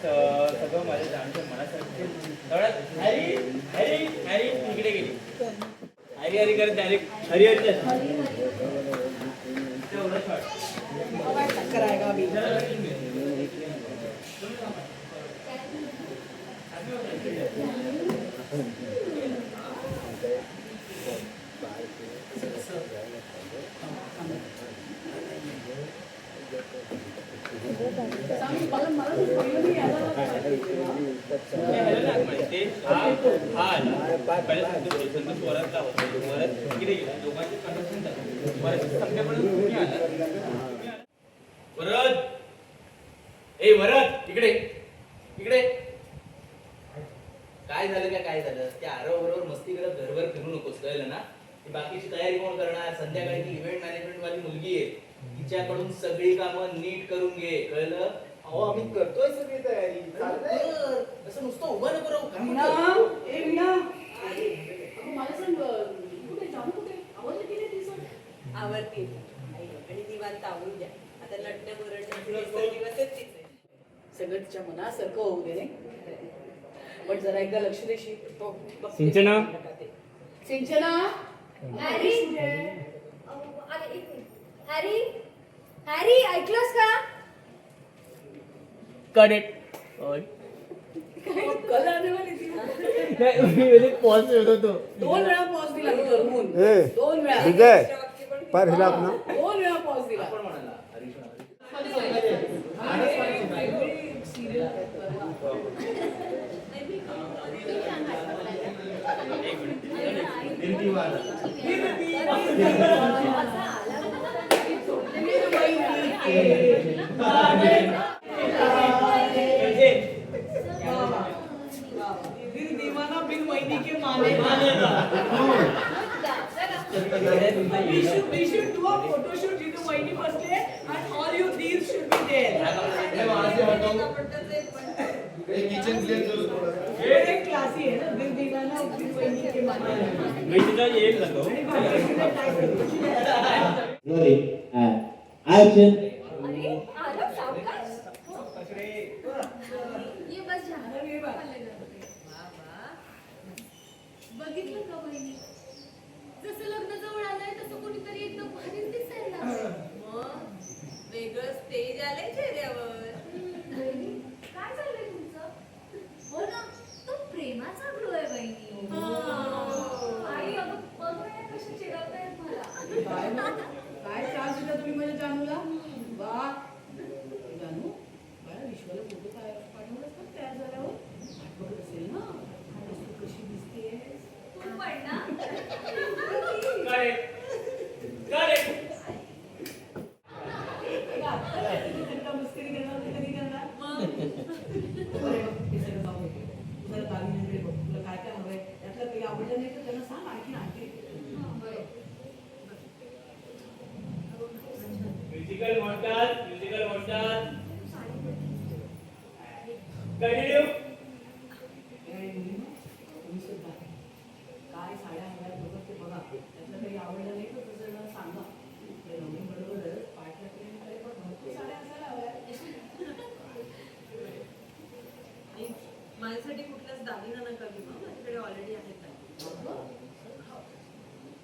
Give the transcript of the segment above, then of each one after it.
सगळं माझ्या जाणत्या मनासारखे तेवढ्यात हॅरी हॅरी हॅरी इकडे गेली. हॅरी हॅरी करत डायरेक्ट हरी हरी कराएगा अभी. वरद ए वरद इकडे इकडे काय झालं काय झालं त्या आरव बरोबर मस्ती करत घरभर फिरू नकोस कळलं ना. ती बाकीची तयारी कोण करणार. संध्याकाळी ती इव्हेंट मॅनेजमेंट वाली मुलगी आहे तिच्याकडून सगळी कामं नीट करून घे कळलं. अहो आम्ही करतोय सगळी तयारी चालतंय. असं नुसतं उभं नको राहू. मला सांग कुठे जाऊ कुठे आवडलं की नाही ती सण आवडते आणि निवांत आवडून द्या. आता लढणं बरडणं दिवसच तिचे सगळं तिच्या मनासारखं होऊ दे नाही. पण जरा एकदा लक्ष देशील. सिंचना सिंचना हॅरी हॅरी हॅरी ऐकलंस का. करेक्ट कल आने वाली थी. पॉज होतो. 2 वेळा पॉज दिला मी करून. 2 वेळा विजय पर हिला अपना 2 वेळा पॉज दिला. कोण म्हणाला हरीश दीवाना बिन महीने के Mane we should do a photo shoot जिथे वहिनी बसले and all you these should be there. Kitchen clean करू थोडं. ये क्लासी है ना बिन दीवाना बिन वहिनी के माने. मी तुझा येईल ना तो. अरे आरव सावकाश ये बस बघितलं का बहिणी जसं लग्न जवळ आलंय तसं कोणीतरी एकदम भारीच दिसायला मग वेगळं स्टेज आलंय चेहऱ्यावर. काय चाललंय तुमचं. हो ना तो प्रेमाचा ग्लो आहे बहिणी. आणि अगं बघ कशी चिडवतायत मला. काय त्रास दिला तुम्ही माझ्या जानूला. वा जानू बाळा विश्वाला फोटो पाठवलास का तयार झाल्यावर बघत असेल ना कशी दिसते. तू पण ना. मस्करी करणार कधी करणार हे सगळं जाऊ दे. तुला दागिन्यांकडे बघ तुला काय काय हवंय त्यातलं काही आवडलं नाही तर त्यांना सांग आणखी आणखी. म्युझिकल म्हणतात कंटिन्यू. तुम्ही सुद्धा काय साड्या हव्या बघत ते बघा त्यातलं काही आवडलं नाही तर तसं सांगा. बरोबरच पाठल्या पण भरपूर साड्या असायला हव्या. माझ्यासाठी कुठलाच दागिना नका घेऊ. माझ्याकडे ऑलरेडी आहेत.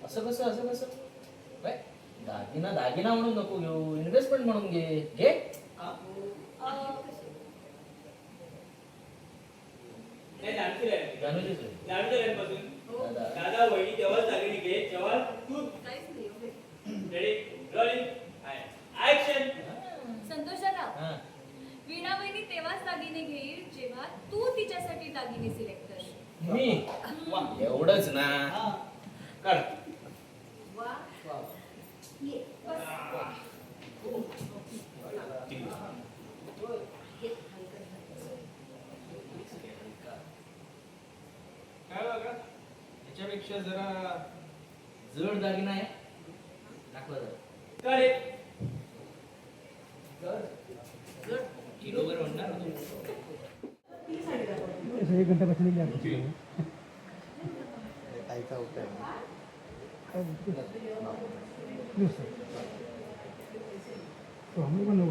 असं कसं दागिना म्हणून नको घेऊ. इन्व्हेस्टमेंट म्हणून घे. दादा वहिनी तेव्हाच दागिने घे जेव्हा तू रेडी रोलिंग ऍक्शन. संतोषराव वीणा बहिणी तेव्हाच दागिने घेईल जेव्हा तू तिच्यासाठी दागिने सिलेक्ट करशील. मी वा एवढंच ना. कर वा ये बस. काय बघा याच्यापेक्षा जरा जड दागिना आहे दाखवा जरा. करे जड किलोवर म्हणणार ना एक घंटा बसलेली आहे. ताईचा होता तो हम लोग का लोग